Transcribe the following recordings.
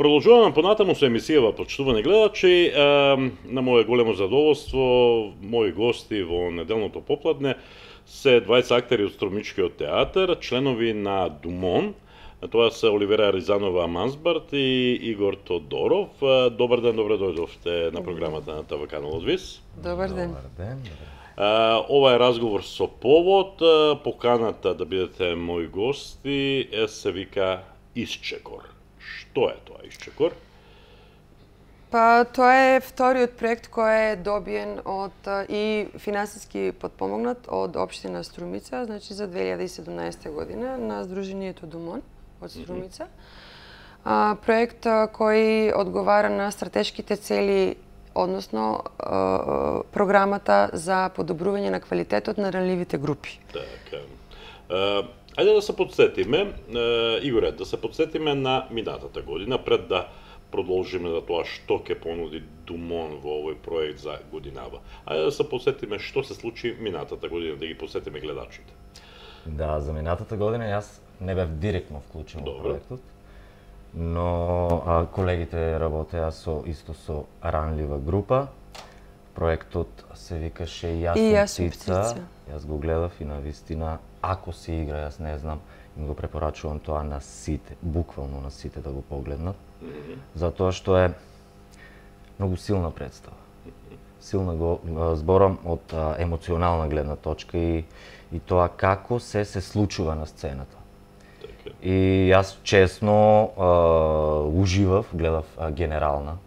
Продолжуваме понатаму со емисијава, почитувани гледачи. На моје големо задоволство, мои гости во неделното попладне се двајца актери од Струмичкиот театар, членови на Думон. Тоа се Оливера Ризанова Мансбарт и Игор Тодоров. Добар ден, добре дојдовте на програмата на ТВ Канал Одвис. Добар ден. Ова е разговор со повод. Поканата да бидете мои гости се вика Исчекор. Што е тоа Исчекор? Па тоа е вториот проект кој е добиен и финансиски подпомогнат од општина Струмица, значи за 2017 година на Сдруженијето Думон од Струмица. Проект кој одговара на стратешките цели, односно програмата за подобрување на квалитетот на ранливите групи. Така. Ајде да се подсетиме, Игоре, да се подсетиме на минатата година, пред да продолжиме за тоа што ќе понуди Думон во овој проект за годинава. Ајде да се подсетиме што се случи минатата година, да ги подсетиме гледачите. Да, за минатата година јас не бев директно вклучен во проектот, но колегите работеа исто со ранлива група. Проектот се викаше Јасна птица. Јас го гледав и навистина, ако се игра, јас не знам, им го препорачувам тоа на сите, буквално на сите да го погледнат, затоа што е многу силна представа. Силна го зборам од емоционална гледна точка и тоа како се случува на сцената. И јас честно уживав, гледав генерална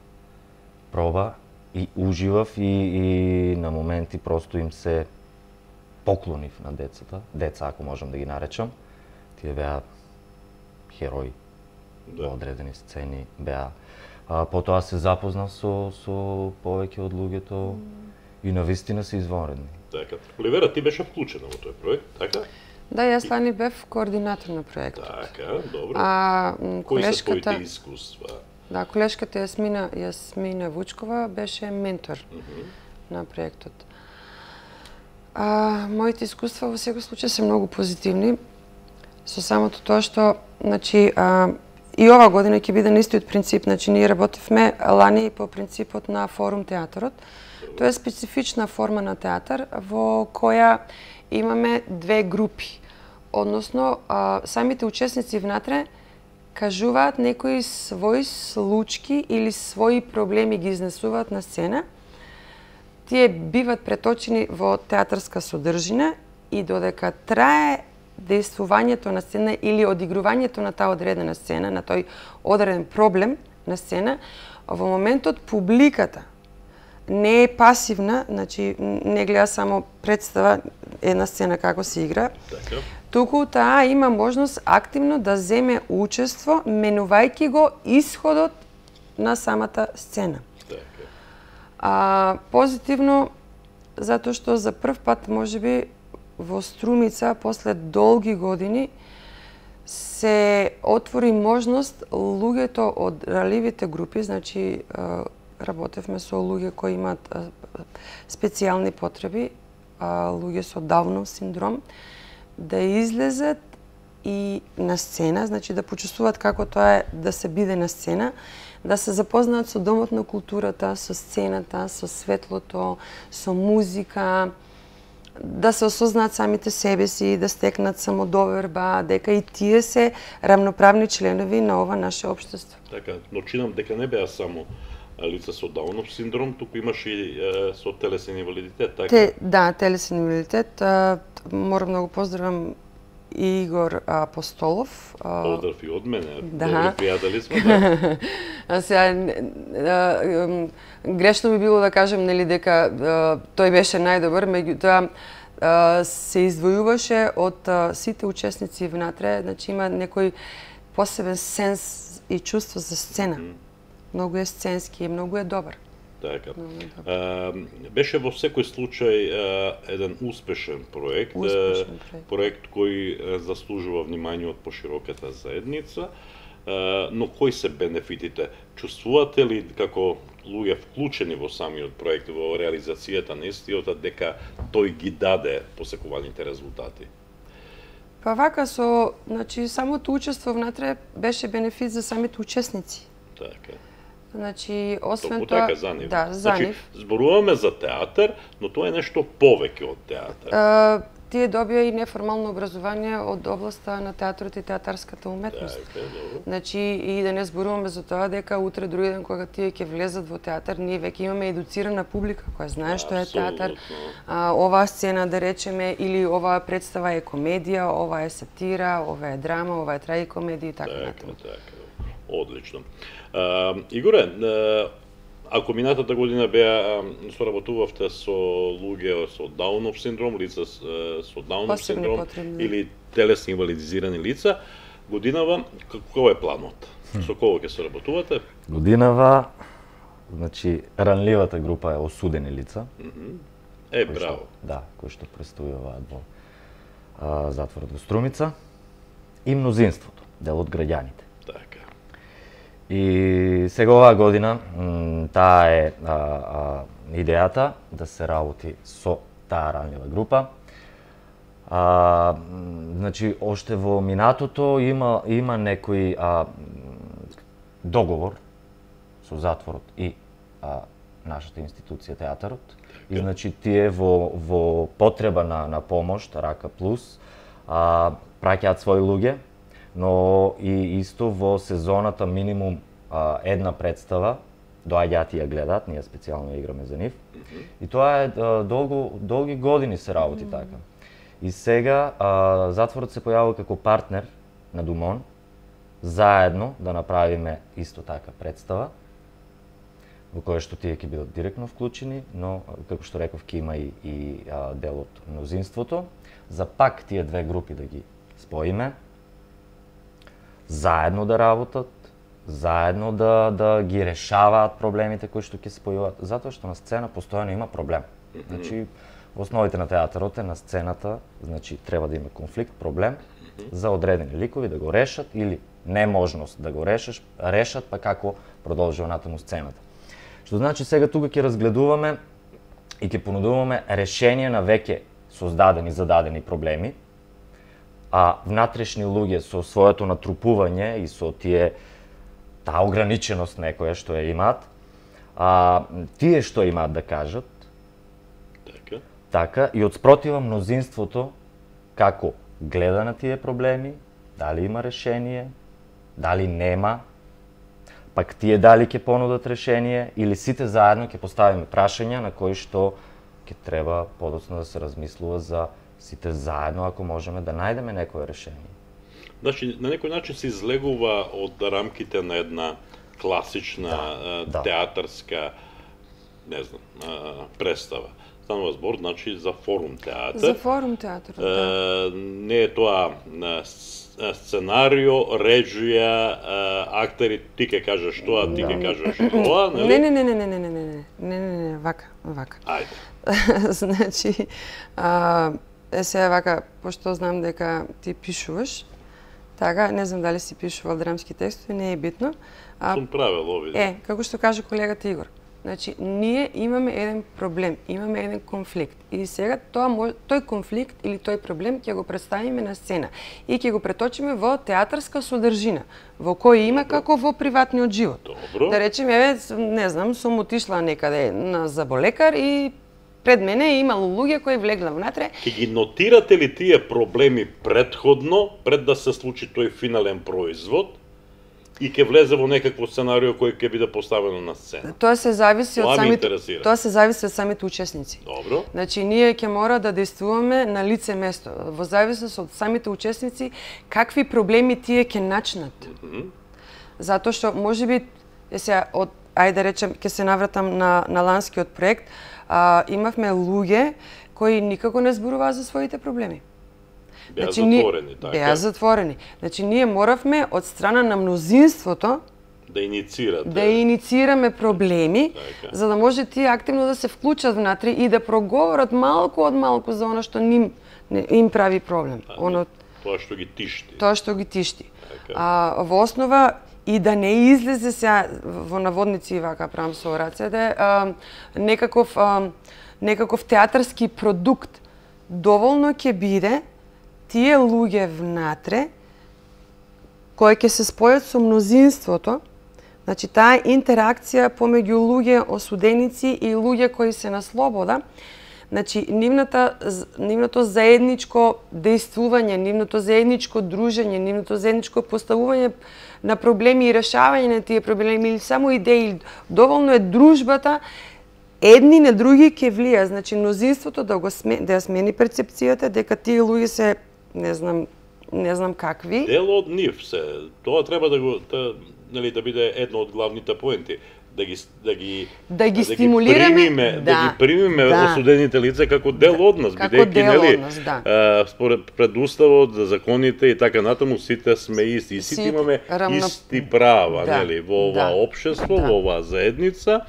проба и уживав и на моменти просто им се поклонив на деца, ако можам да ги наречам. Тие беа херои во одредени сцени, беа. Потоа се запознав со повеќе од луѓето и навистина се извонредни. Така. Оливера, ти беше вклучена во тој проект, така? Да, јас лани бев координатор на проектот. Така, добро. Кои се твоите искуства? Да, колешката Јасмина Вучкова беше ментор на проектот. Моите искуства во секој случај се многу позитивни, со самото тоа што, значи, и ова година ќе биде на истиот принцип, значи ние работевме лани по принципот на форум театарот. Тоа е специфична форма на театар во која имаме две групи, односно самите учесници внатре кажуваат некои своји случки или своји проблеми ги изнесуваат на сцена. Тие биват преточени во театарска содржина и додека трае дејствувањето на сцена или одигрувањето на таа одредена сцена, на тој одреден проблем на сцена, во моментот публиката не е пасивна, значи не гледа само представа една сцена како се игра, туку таа има можност активно да земе учество, менувајќи го исходот на самата сцена. Позитивно, затоа што за прв пат, можеби, во Струмица, после долги години, се отвори можност луѓето од ранливите групи, значи работевме со луѓе кои имаат специјални потреби, луѓе со Даунов синдром, да излезат и на сцена, значи да почувствуваат како тоа е да се биде на сцена, да се запознаат со домот на културата, со сцената, со светлото, со музика, да се осознаат самите себе си, да стекнат самодоверба, дека и тие се рамноправни членови на ова наше општество. Така, но чинам дека не беа само лица со Даунов синдром, туку имаше и со телесен инвалидитет, така? Да, телесен инвалидитет. Морам да го поздравам Игор Апостолов. Поздрав и од мене, да. Добри пријатели сме. Да. Сега, грешно би било да кажем, нели, дека тој беше најдобар, меѓутоа се издвојуваше од сите учесници внатре, значи има некој посебен сенс и чувство за сцена. Многу е сценски и многу е добар. Така. Беше во секој случај еден успешен проект, проект кој заслужува внимание од пошироката заедница, но кои се бенефитите? Чувствувате ли како луѓе вклучени во самиот проект, во реализацијата на истиот, дека тој ги даде посекуваните резултати? Значи, самото учество внатре беше бенефит за самите учесници. Така. Значи, освен тоа... Така, за нив. Да, за нив. Зборуваме за театар, но тоа е нешто повеќе од театар. Тие добија и неформално образование од областа на театрот и театарската уметност. Значи, и да не зборуваме за тоа дека утре други ден кога тие ќе влезат во театар, ние веќе имаме едуцирана публика која знае што е театар. Оваа сцена, да речеме, или оваа представа е комедија, ова е сатира, ова е драма, ова е трагикомедија и така натаму. Одлично. Игоре, ако минатата година беа соработувавте со луѓе со Даунов синдром, лица со Даунов синдром или телесно инвалидизирани лица, годинава кој е планот? Со кого ќе соработувате? Годинава, значи ранливата група е осудени лица. Браво. Да, кои што престојуваат во затворот во Струмица и мнозинството, дел од граѓаните. И сега оваа година таа е идејата да се работи со таа ранлива група. Значи, оште во минатото има некој договор со затворот и нашата институција театарот. И значи тие во потреба на помош, Рака Плюс, праќаат своји луѓе, но и исто во сезоната минимум една представа доаѓаат и ја гледаат, ние специјално играме за нив. И тоа е долги години се работи така. И сега затворот се појавува како партнер на Думон, заедно да направиме исто така представа, во која што тие ќе бидат директно вклучени, но како што реков ќе има и дел од мнозинството, за пак тие две групи да ги споиме, заедно да работат, заедно да ги решаваат проблемите кои што ќе се појават, затоа што на сцена постојано има проблем. Значи, во основите на театарот е на сцената, значи треба да има конфликт, проблем за одредени ликови да го решат или неможност да го решат, па како продолжува натаму сцената. Што значи сега тука ќе разгледуваме и ќе понудуваме решение на веќе создадени, зададени проблеми, а внатрешни луѓе со своето натрупување и со таа ограниченост некоја што ја имаат, тие што имаат да кажат, така и од спротива мнозинството како гледа на тие проблеми, дали има решение, дали нема, пак тие дали ќе понудат решение или сите заедно ќе поставиме прашања на кои што ќе треба подоцна да се размислува за сите заедно ако можеме да најдеме некое решение. Значи, на некој начин се излегува од рамките на една класична театарска, не знам, представа. Станува збор, значи, за форум театар. За форум театар, да. Не е тоа сценарио, режија, актери, ти ќе кажеш тоа, ти ќе кажеш тоа, нели? Не, вака. Ајде. Значи, сега вака, пошто знам дека ти пишуваш, така, не знам дали си пишувал драмски текстови, не е битно. Сум правил овие. Како што каже колегата Игор, значи, ние имаме еден проблем, имаме еден конфликт. И сега тој конфликт или тој проблем ќе го представиме на сцена и ќе го преточиме во театарска содржина, во кој има како во приватниот живот. Добро. Да речеме, не знам, сум отишла некаде на заболекар и пред мене е имало луѓе кои влегла внатре. Ќе ги нотирате ли тие проблеми предходно, пред да се случи тој финален производ? И ќе влезе во некакво сценарио кој ќе биде поставено на сцена. Тоа се зависи од самите учесници. Добро. Значи ние ќе мора да действуваме на лице место, во зависност од самите учесници какви проблеми тие ќе начнат. Затоа што можеби ајде да речем ќе се навратам на ланскиот проект, имавме луѓе кои никако не зборуваа за своите проблеми. Беа затворени, така? Беа затворени. Значи, ние моравме од страна на мнозинството да инициираме проблеми, така, за да може тие активно да се вклучат внатре и да проговорат малку од малку за оно што им прави проблем. Тоа што ги тишти. Тоа што ги тишти. Така. Во основа и да не излезе сега во наводници вака правам со рацете, некаков театарски продукт. Доволно ќе биде тие луѓе внатре кои ќе се спојат со мнозинството, Значи, таа интеракција помеѓу луѓе осуденици и луѓе кои се на слобода, значи, нивното заедничко дејствување, нивното заедничко дружење, нивното заедничко поставување на проблеми и решавање на тие проблеми или само идеи, доволно е дружбата, едни на други ќе влија, значи мнозинството да ја смени перцепцијата дека тие луѓе се не знам какви. Дел од нив се. Тоа треба да биде едно од главните поенти. Да ги стимулираме, да ги примиме осудените лица како дел од нас, бидејќи според пред уставот, законите и така натаму сите сме исти и сите имаме исти права, нели, во ова општество, во оваа заедница.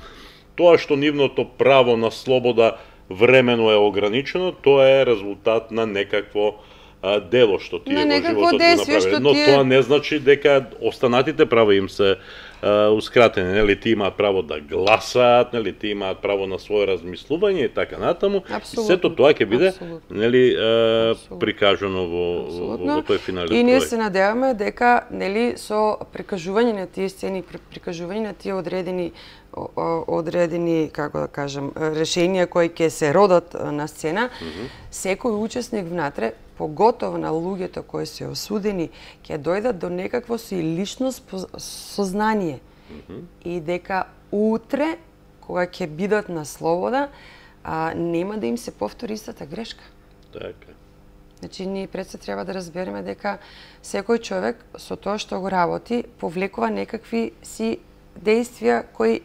Тоа што нивното право на слобода времено е ограничено, тоа е резултат на некакво дело што тие во животот го направиле. Но тоа не значи дека останатите права им се ускратени, нели, тие имаат право да гласаат, нели, тие имаат право на свое размислување и така натаму. Сето тоа ќе биде, нели, прикажано во тој финален проект. И ние се надеваме дека, нели, со прикажување на тие сцени, прикажување на тие одредени, како да кажам, решенија кои ќе се родат на сцена, секој учесник внатре, поготово на луѓето кои се осудени, ќе дојдат до некакво си лично сознание. И дека утре, кога ќе бидат на слобода, нема да им се повтори истата грешка. Така. Значи, ние пред се треба да разбереме дека секој човек со тоа што го работи, повлекува некакви си действија кои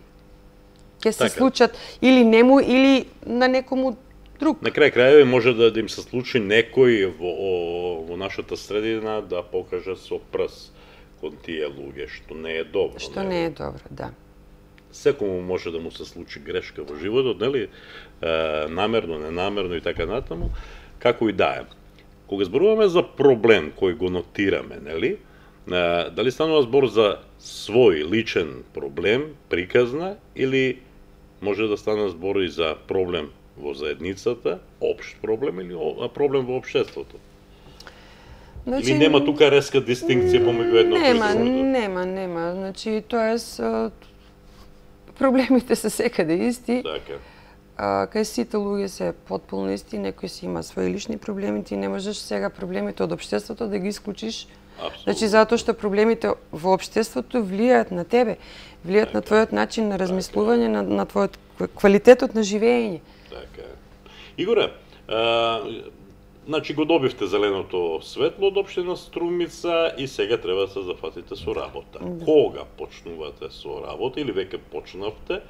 ќе се случат или нему, или на некому друг. На крај крајови може да им се случи некој во нашата средина да покаже со прст кон тие луѓе, што не е добро. Што не е добро, да. Секому може да му се случи грешка во животот, нели? Намерно, ненамерно и така натаму, како и да е. Кога зборуваме за проблем кој го нотираме, нели? Дали станува збор за свој личен проблем, приказна, или може да стане збор и за проблем во заедницата, општ проблем или проблем во општеството? Значи, или нема тука резка дистинкција помеѓу едно и другото? Нема. Значи, тоа е проблемите се секаде исти. Така. Кај сите луѓе се потполно исти, некој си има своји лични проблеми, ти не можеш сега проблемите од општеството да ги исклучиш. Абсолютно. Значи, затоа што проблемите во општеството влијаат на тебе, влијаат на твојот начин на размислување, на твојот квалитетот на живење. Така. Игоре, значи го добивте зеленото светло од општина Струмица и сега треба да се зафатите со работа. Кога почнувате со работа или веќе почнавте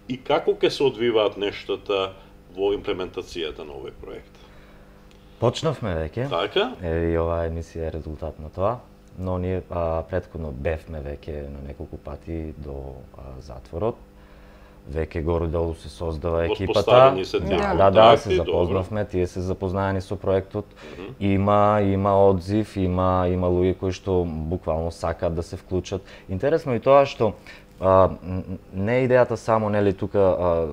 и како ќе се одвиваат нештата во имплементацијата на овој проект? Почнавме веќе. Така? И оваа емисија е резултат на тоа, но ние претходно бевме веќе на неколку пати до затворот. Веќе горе-долу се создава екипата. Воспоставени се тие Да, се запознавме, тие се запознаени со проектот. Има одзив, има луѓе кои што буквално сакаат да се вклучат. Интересно и тоа што не е идејата само, нели, тука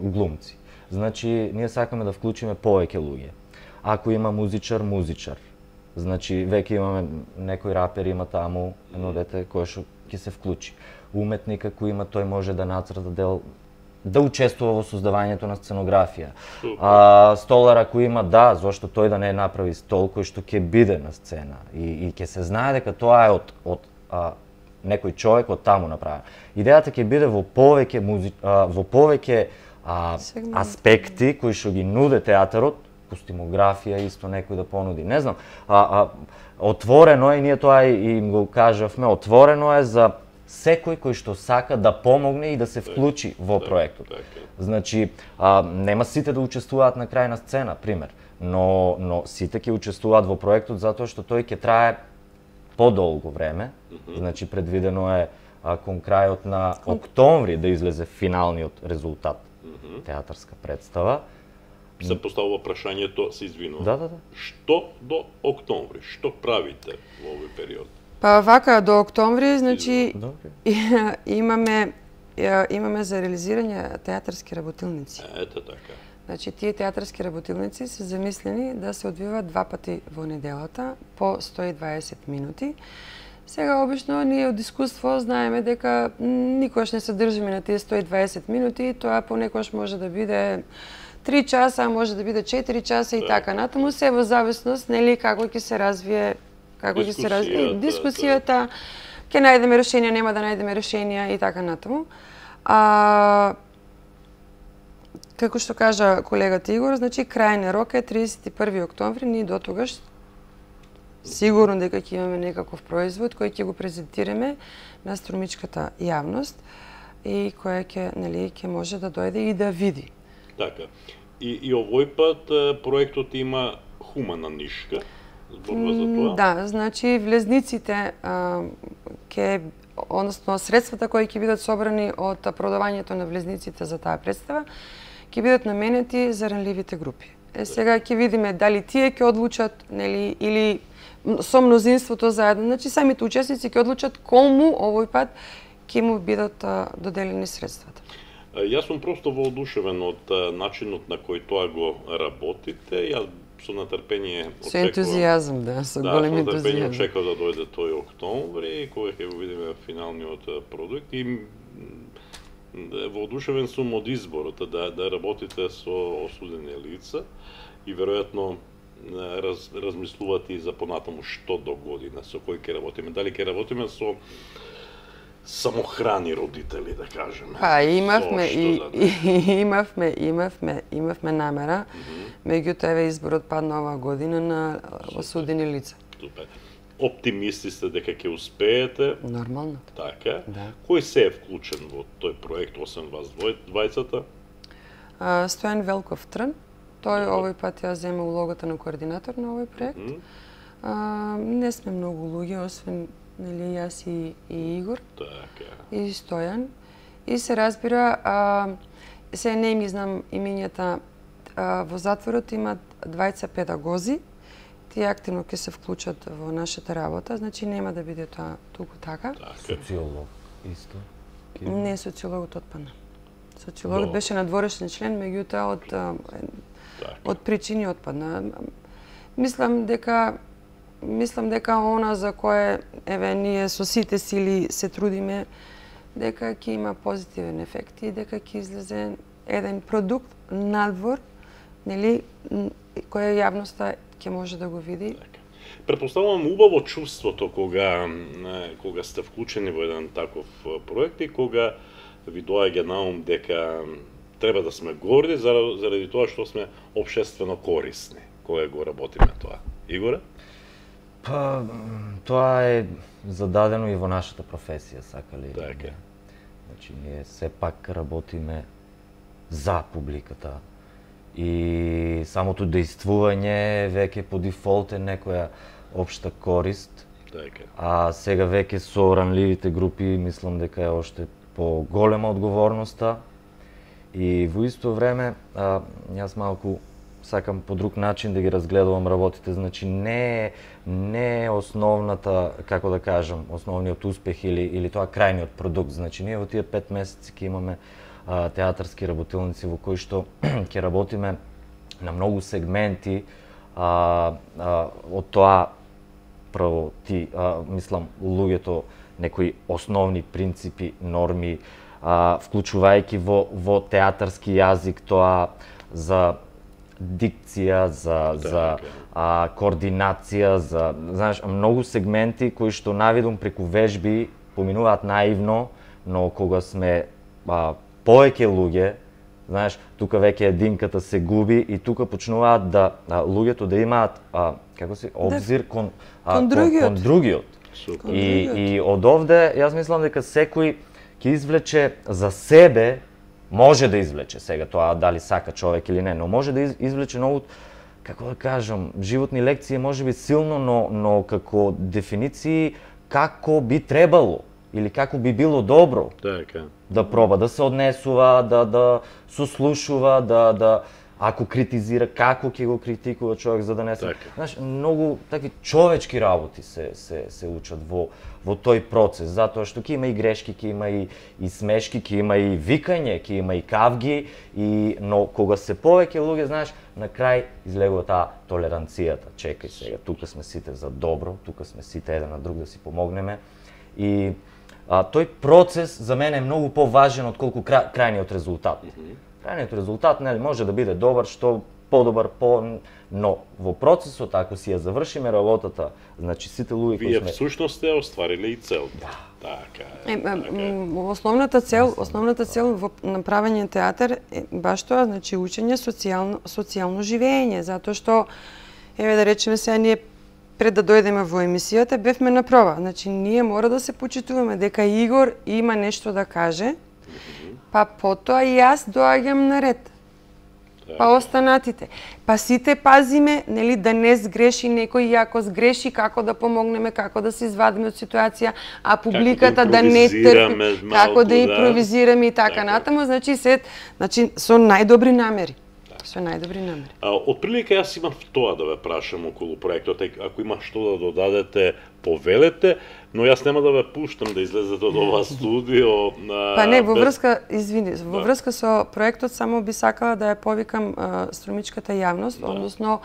глумци. Значи, ние сакаме да вклучиме повеќе луѓе. Ако има музичар. Значи, веќе имаме некој рапер, има таму едно дете кое што ќе се вклучи. Уметник ако има, тој може да нацрта дел, да учествува во создавањето на сценографија. Столар ако има, да, зошто тој да не направи стол кој што ќе биде на сцена и ќе се знае дека тоа е од некој човек од таму направен. Идејата ќе биде во повеќе аспекти кои што ги нуде театарот, костимографија исто некој да понуди. Не знам, отворено е, ние тоа и им го кажавме, отворено е за секој кој што сака да помогне и да се вклучи во проектот. Значи, нема сите да учествуваат на крај на сцена, пример, но сите ќе учествуваат во проектот затоа што тој ќе трае подолго време. Значи, предвидено е кон крајот на октомври да излезе финалниот резултат, театарска представа. Се поставува прашањето, се извинувам. Да. Што до октомври? Што правите во овој период? Па вака, до октомври, значи, имаме за реализирање театарски работилници. Ето така. Значи, тие театарски работилници се замислени да се одвиваат 2 пати во неделата, по 120 минути. Сега, обично, ние од искуство знаеме дека никогаш не се држиме на тие 120 минути, тоа понекогаш може да биде 3 часа, може да биде 4 часа и така натаму, се во зависност, нели, како ќе се развие, дискусијата, ќе најдеме решенија, нема да најдеме решенија и така натаму. Како што кажа колегата Игор, значи крајниот рок е 31 октомври, ние до тогаш сигурно дека ќе имаме некаков производ кој ќе го презентираме на астрономичката јавност и која ќе може да дојде и да види. Така. И овој пат проектот има хумана нишка. Зборува за тоа? Да, значи влезниците односно средствата кои ќе бидат собрани од продавањето на влезниците за таа представа ќе бидат наменети за ранливите групи. Сега ќе видиме дали тие ќе одлучат, нели, или со мнозинството заедно, значи самите учесници ќе одлучат кому овој пат ќе му бидат доделени средствата. Јас сум просто воодушевен од начинот на кој тоа го работите. Јас со натрпение очекувам. Со ентузијазм, да, со голем ентузијазм. Со натрпение очекувам да дојде тој октомври, кога ќе го видиме финалниот продукт и воодушевен сум од изборот да работите со осудени лица и веројатно размислувате и за понатаму што до година, со кој ќе работиме. Дали ќе работиме со самохрани родители, да кажеме. Па имавме намера, меѓутоа еве изборот падна оваа година на осудени лица. Супер. Оптимисти сте дека ќе успеете? Нормално. Така. Да. Кој се е вклучен во тој проект, освен вас двајцата? Стојан Велков Трн. Тој овој пат ја зема улогата на координатор на овој проект. Не сме многу луѓе, освен нели јас и Игор. Така. И Стојан. И се разбира, се не ми знам имењата, во затворот има двајца педагози. Тие активно ќе се вклучат во нашата работа, значи нема да биде тоа туку така. Социолог исто? Не, социологот отпадна. Социологот беше надворешен член, меѓутоа од причини отпадна. Мислам дека она за кое еве ние со сите сили се трудиме дека ќе има позитивен ефект и дека ќе излезе еден продукт надвор, нели, која јавноста ќе може да го види. Претпоставувам убаво чувството кога сте вклучени во еден таков проект и кога ви доаѓа на ум дека треба да сме горди заради тоа што сме општествено корисни кога го работиме тоа. Игоре? Па, тоа е зададено и во нашата професија, сакали. Така. Значи, ние сепак работиме за публиката и самото дејствување веќе по дефолт е некоја општа корист. Така. А сега веќе со ранливите групи мислам дека е оште поголема одговорноста и во исто време јас малку сакам по друг начин да ги разгледувам работите, значи не е основната, како да кажам, основниот успех или тоа крајниот продукт. Значи ние во тие 5 месеци ќе имаме театарски работилници во кои што ќе работиме на многу сегменти од тоа право мислам луѓето некои основни принципи, норми, вклучувајќи во театарски јазик тоа за дикција, за координација, знаеш, многу сегменти кои што навидум преку вежби поминуваат наивно, но кога сме повеќе луѓе, знаеш, тука веќе единката се губи и тука почнуваат луѓето да имаат обзир кон другиот. И од овде јас мислам дека секој ќе извлече за себе, може да извлече сега тоа дали сака човек или не, но може да извлече многу, како да кажам, животни лекции можеби силно, но како дефиниции како би требало или како би било добро да проба, да се однесува, да сослушува, ако критизира, како ќе го критикува човек за да не се... Знаеш, многу такви човечки работи се учат во тој процес, затоа што ќе има и грешки, ќе има и смешки, ќе има и викање, ќе има и кавги, но кога се повеќе луѓе, знаеш, на крај излегува таа толеранцијата. Чекај сега, тука сме сите за добро, тука сме сите еден на друг да си помогнеме. И тој процес за мене е многу поважен отколку крајниот резултат. Крајниот резултат може да биде добар, што подобар, но во процесот, ако си ја завршиме работата, значи сите луѓе кои сме... Вие всушност сте оствариле и цел. Да. Така е. Основната цел во направење театар е баш тоа, значи учење социјално живење, затоа што, еве да речеме сега, ние пред да дојдеме во емисијата, бевме на проба. Значи, ние мора да се почитуваме дека Игор има нешто да каже, па потоа и јас доаѓам на ред. Па останатите. Па сите пазиме, нели, да не сгреши некој, и ако сгреши, како да помогнеме, како да се извадиме од ситуација, а публиката да не трпи, како да импровизираме и така натаму, значи со најдобри намери. Со најдобри намери. Отприлика јас имам тоа да ве прашам околу проектот, ако има што да додадете, повелете, но јас нема да ве пуштам да излезете од ова студио. Па не, во врска со проектот само би сакала да ја повикам струмичката јавност, односно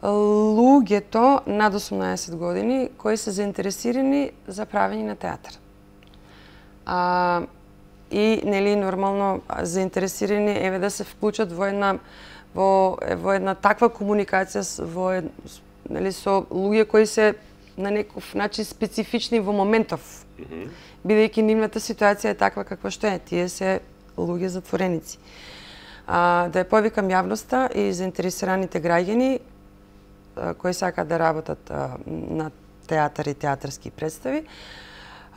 луѓето над 18 години кои се заинтересирани за правење на театар. И нели нормално заинтересирани еве да се вклучат во една таква комуникација нели со луѓе кои се на некој начин специфични во моментов. Бидејќи нивната ситуација е таква каква што е, тие се луѓе затвореници. Да ја повикам јавноста и заинтересираните граѓани кои сакаат да работат на театар и театарски представи,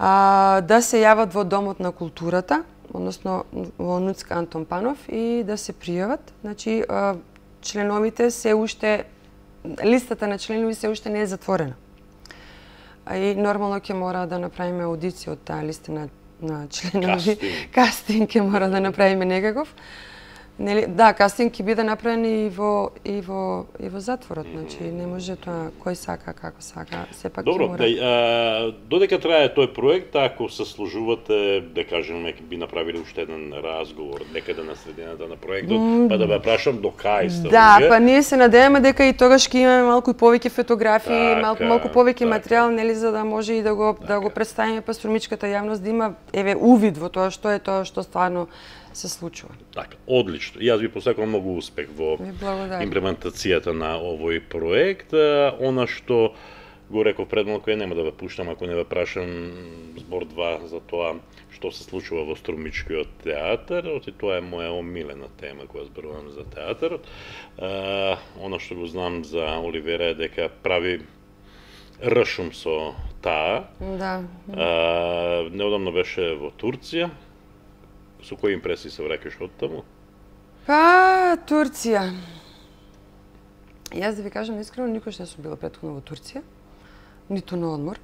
да се јават во Домот на културата, односно во Нуцка Антон Панов, и да се пријават. Значи, членовите се уште, листата на членови се уште не е затворена. И нормално ќе мора да направиме аудиција од таа листа на членови. Кастинг ќе мора да направиме некаков. Да, кастинг ќе биде направен и во затворот, значи не може тоа кој сака, како сака, сепак ќе мора. Добро, додека трае тој проект, ако се служувате, да кажеме, би направиле уште еден разговор некаде на средината на проектот, па да ве прашам до кај сте. Да, па ние се надеваме дека и тогаш ќе имаме малку повеќе фотографии, малку повеќе материјал, нели, за да може и да го представиме па струмичката јавност да има увид во тоа што е тоа што стварно се случува. Така, одлично. Јас ви посакувам многу успех во имплементацијата на овој проект. Она што го реков пред малку, нема да ве пуштам ако не ве прашам збор 2 за тоа што се случува во струмичкиот театар. Тоа е моја омилена тема кога зборувам за театарот. Она што го знам за Оливера е дека прави ршум со таа. Да. Неодамно беше во Турција. Со кои импресии се враќаш од таму? Па, Турција. Јас да ви кажам искрено, никош не сум била претходно во Турција, ниту на одмор.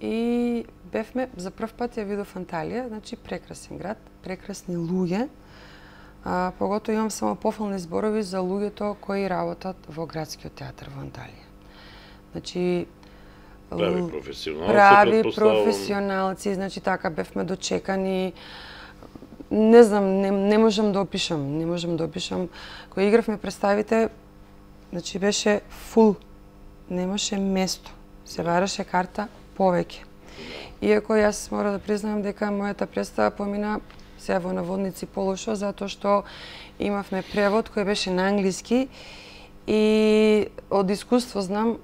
И бевме, за прв пат ја видов Анталија, значи прекрасен град, прекрасни луѓе. Поготово имам само пофални зборови за луѓето кои работат во градскиот театар во Анталија. Значи, прави професионалци, значи така бевме дочекани. Не знам, не можам да опишам, Кога игравме представите, значи беше фул, немаше место, се бараше карта повеќе. Иако јас мора да признам дека мојата представа помина сега во наводници полошо, затоа што имавме превод кој беше на англиски и од искуство знам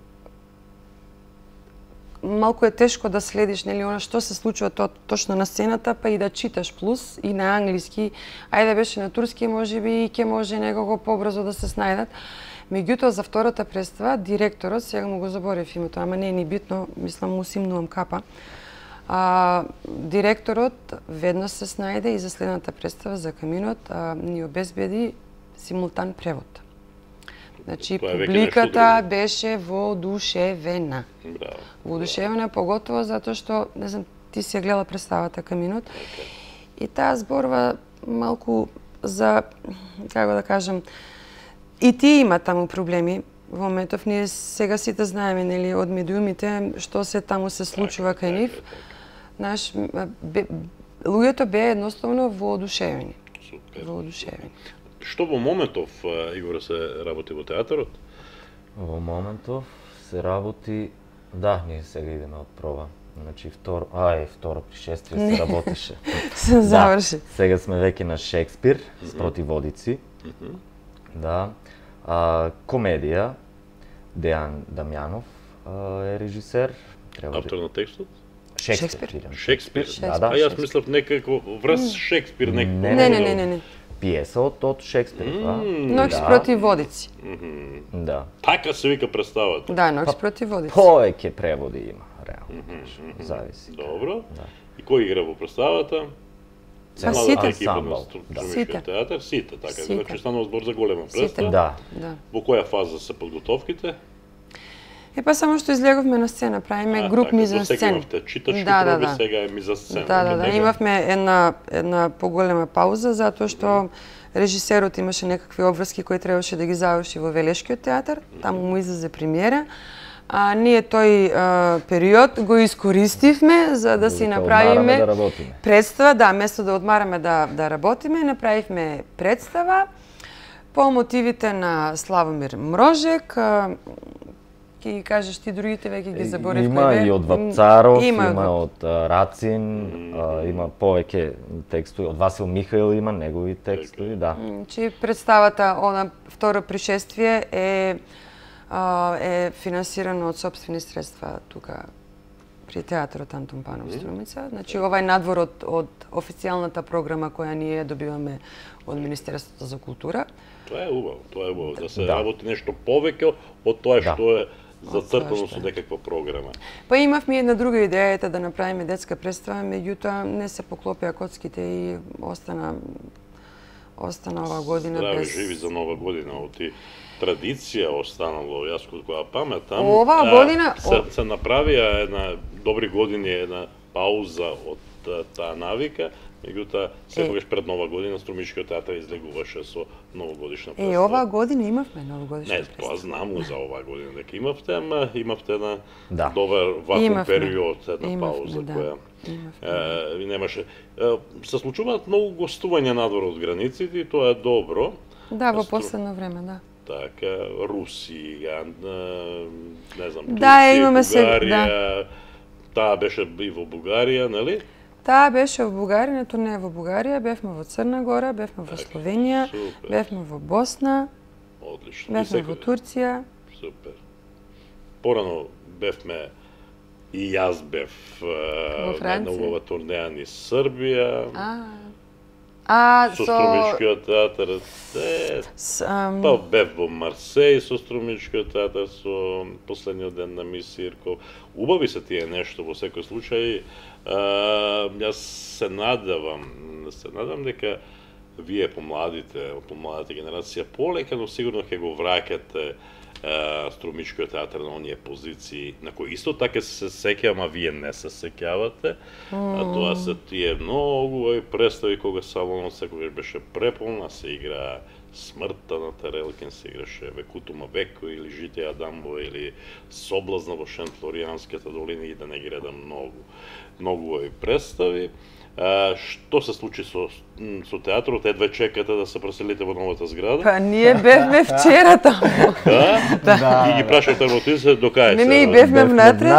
малку е тешко да следиш, нели, она што се случува точно на сцената, па и да читаш плюс и на англиски. Ајде беше на турски, можеби и ќе може некако побрзо да се снајдат. Меѓутоа за втората представа директорот, сега му го заборев името, ама не е ни битно, мислам му симнувам капа. Директорот веднаш се снајде и за следната представа за Каминот ни обезбеди симултан превод. Значи, публиката беше воодушевена. Воодушевена, поготово затоа што, не знам, ти си ја гледала представата Каминот. И таа зборува малку за, како да кажам, И ти има таму проблеми. Во моментов ние сега сите знаеме, нели, од медиумите, што се таму се случува кај нив. Знаеш, луѓето беа едноставно воодушевени. Воодушевени. Што во моментов, Игор, се работи во театарот? Во моментов се работи, да, ние сега идеме од проба. Значи второ пришествие се работеше. Се заврши. Сега сме веќе на Шекспир, Спротиводици. Да. Комедија, Дејан Дамјанов е режисер. Автор на текстот? Шекспир. Да. А јас мислев некако врз Шекспир некако. Не. Пиеса од Шекспир. Ноќ спротив водици. Да. Така се вика представата. Да, Ноќ спротив водици. Повеќе преводи има, реално. Зависи. Добро. И кој игра во представата? Сите. Сите. Театар, сите, така. Значи станува збор за голема представа. Да. Во која фаза се подготовките? Па само што излеговме на сцена, правиме груп мизансцен. Сега имавте читачки проби, сега е мизансцен. Да, имавме една поголема пауза, затоа што режисерот имаше некакви обврски кои требаше да ги заврши во Велешкиот театар, таму му излезе премиера. А ние тој период го искористивме за да си направиме представа, да, место да одмараме да работиме, направивме представа по мотивите на Славомир Мрожек. Ќе ги кажеш ти другите, веќе ги заборев. Има и од Вапцаров, има од Рацин, има повеќе текстови, од Васил Михаил има негови текстови, да. Чи представата она второ пришествие е финансирано од сопствени средства тука при театарот Антон Панов Струмица. Значи ова е надвор од официјалната програма која ние добиваме од Министерството за култура. Тоа е убаво, да се работи нешто повеќе од тоа што е зацртано со некаква програма. Па имавме една друга идеја да направиме детска представа, меѓутоа не се поклопија коцките и остана оваа година без... Здрави живи за нова година, оти традиција останало, јас кога паметам. Оваа година се направија една добри години, една пауза од таа навика. Меѓутоа, секогаш пред Нова година Струмичкиот театар излегуваше со новогодишна представа. Оваа година имавме новогодишна представа. Не, тоа знам за оваа година дека имавте, ама имавте една добар вакуум период, една пауза која ви немаше. Се случуваат многу гостувања надвор од границите и тоа е добро. Да, во последно време, да. Така, Русија, не знам, Турција, Бугарија, таа беше и во Бугарија, нели? Таа беше во Бугарија, на турнеја во Бугарија, бевме во Црна Гора, бевме во Словенија, бевме во Босна, бевме во Турција. Супер. Порано бевме и јас бев на оваа турнеја низ Србија. Со Струмичкиот театар, па бев во Марсеј со Струмичкиот театар, со последниот ден на Мис Ирков. Убави се тие нешто во секој случај. Јас се надевам дека вие помладата генерација полека, но сигурно ќе го враќате Струмичкиот театар на оние позиции на кои исто така се сеќавам, а вие не се сеќавате. А тоа се тие многу представи кога салонот секогаш беше преполн, се игра Смртта на Терелкин, се играше Векутума Веко или Житие Адамово или Соблазна во Шент-Флоријанската долина и да не ги редам многу представи. Што се случи со театрот? Едве чекате да се преселите во новата зграда? Па ние бевме вчера таму. Да? И ги прашате работниците до кај се? Не, бевме внатре.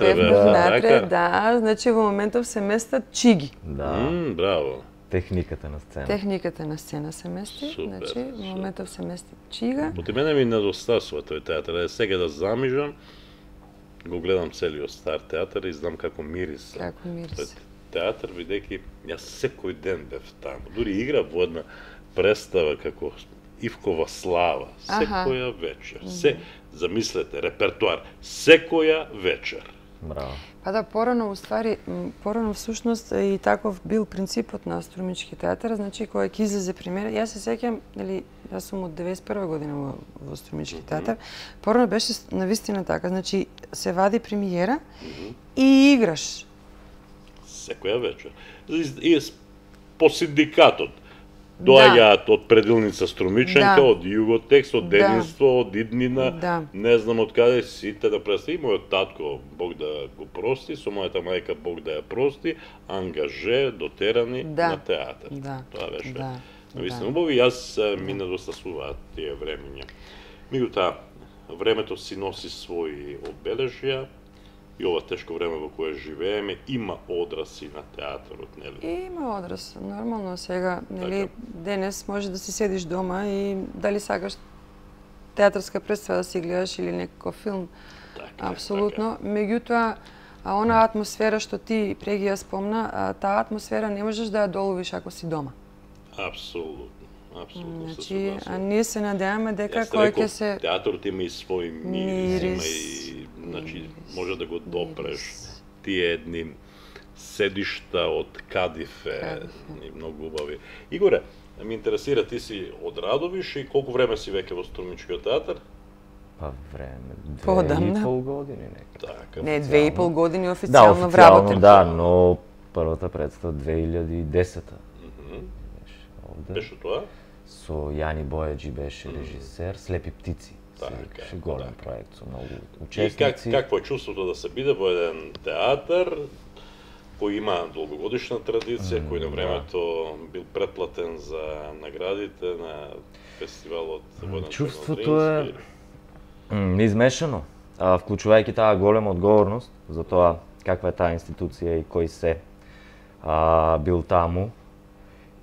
Бевме внатре, да. Значи во моментов се местат чиги. Да. Браво. Техниката на сцена. Техниката на сцена се мести, значи во моментов се мести чига. Оти мене ми недостасува тој театар. Сега да замижам, го гледам целиот стар театар и знам како мириса. Како мириса. Театар, бидејќи јас секој ден бев таму. Дури игра во една представа како Ивкова слава, секоја вечер. Замислете, репертуар, секоја вечер. Браво. Па да, порано всушност и таков бил принципот на Струмички театар, значи кога ќе излезе премиера, јас се сеќам, нели, јас сум од 91 година во Струмички театар, порано беше навистина така, значи се вади премиера и играш. Секоја вечер. И по синдикатот. доаѓаат од предилница Струмичанка, од Југотекс, од Детинство, од Иднина, не знам од каде, сите да представи. Мојот татко, Бог да го прости, со мојата мајка, Бог да ја прости, ангаже, дотерани на театар. Тоа беше навистина убаво и јас ми недостасуваат тие времиња. Меѓутоа, времето си носи своји одбележја и ова тешко време во кое живееме има одраси на театарот, нели? Има одрас, нормално сега, нели, денес може да си седиш дома и дали сакаш театарска представа да си гледаш или некој филм. Апсолутно. Меѓутоа, она атмосфера што ти преги ја спомна, таа атмосфера не можеш да ја доловиш ако си дома. Апсолутно. Значи, ние се надеваме дека кој ќе се... Театарот има и свој мирис, и, значи, може да го допреш. Тие едни седишта од кадифе, многу убави. Игоре, ми интересира, ти си од Радовиш и колку време си веќе во Струмичкиот театар? Па време, 2,5 години некако. Не, 2,5 години официјално вработен. Да, но првата представа 2010-та. Беше тоа? Со Јани Бојаджи беше режисер, Слепи птици. Беше голем проект со многу учесници. И какво е чувството да се биде во еден театар кој има долгогодишна традиција, кој на времето бил претплатен за наградите на фестивалот Војна. Чувството е измешано, вклучувајќи таа голема одговорност за тоа каква е таа институција и кој се бил таму.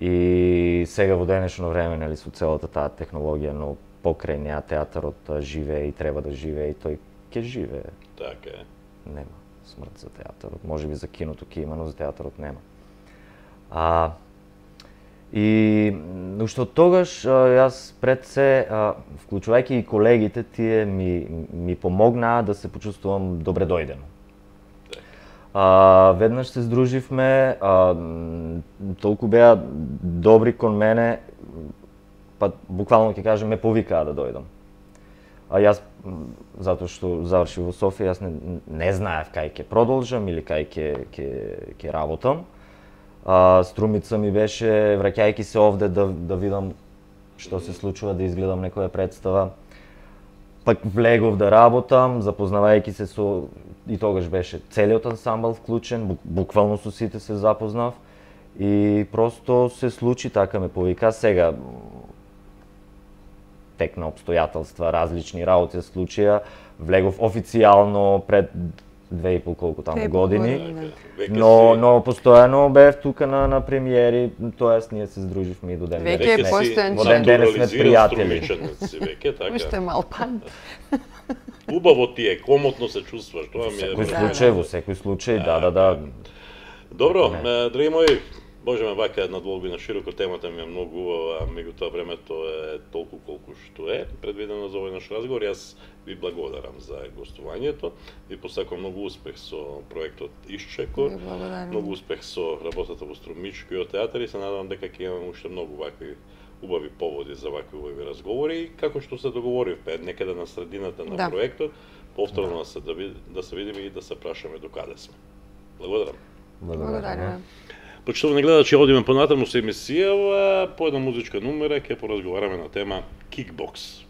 И сега во денешно време, нели, со целата таа технологија, но покрај неа театарот живее и треба да живее и тој ќе живее. Така е. Нема смрт за театарот. Може би за киното ќе има, но за театарот нема. И уште од тогаш јас пред се, вклучувајќи и колегите, тие ми помогнаа да се почувствувам добре дојдено. Веднаш се здруживме, толку беа добри кон мене, па буквално ќе кажем ме повикаа да дојдам. Јас, затоа што завршив во Софија, јас не знаев кај ќе продолжам или кај ќе работам. Струмица ми беше, враќајќи се овде да видам што се случува, да изгледам некоја представа. Пак влегов да работам, запознавајќи се со... И тогаш беше целиот ансамбл вклучен, буквално со сите се запознав. И просто се случи, така ме повика. Сега текна обстојателства, различни работи се случија. Влегов официјално пред 2,5 колку таму години. Но постојано бев тука на премиери, тоест ние се здруживме и до ден денес. Веќе е постојан член. Во ден денес сме пријатели. Уште мал пан. Убаво ти е, комотно се чувстваш, тоа ми е. Во секој случај, да. Добро, драги мои, можеме вака надолбина широко, темата ми е многу убава, меѓутоа времето е толку колку што е предвидено за овој наш разговор. Јас ви благодарам за гостувањето, ви посакувам многу успех со проектот Исчекор, многу успех со работата во Струмичкиот театар и се надевам дека ќе имаме уште многу вакви убави поводи за вакви убави разговори и како што се договоривме некаде на средината на проектот, повторно да се видиме и да се прашаме до каде сме. Благодарам. Благодарам. Почитувани гледачи, одиме понатаму со емисијава, по една музичка numera ќе поразговараме на тема кикбокс.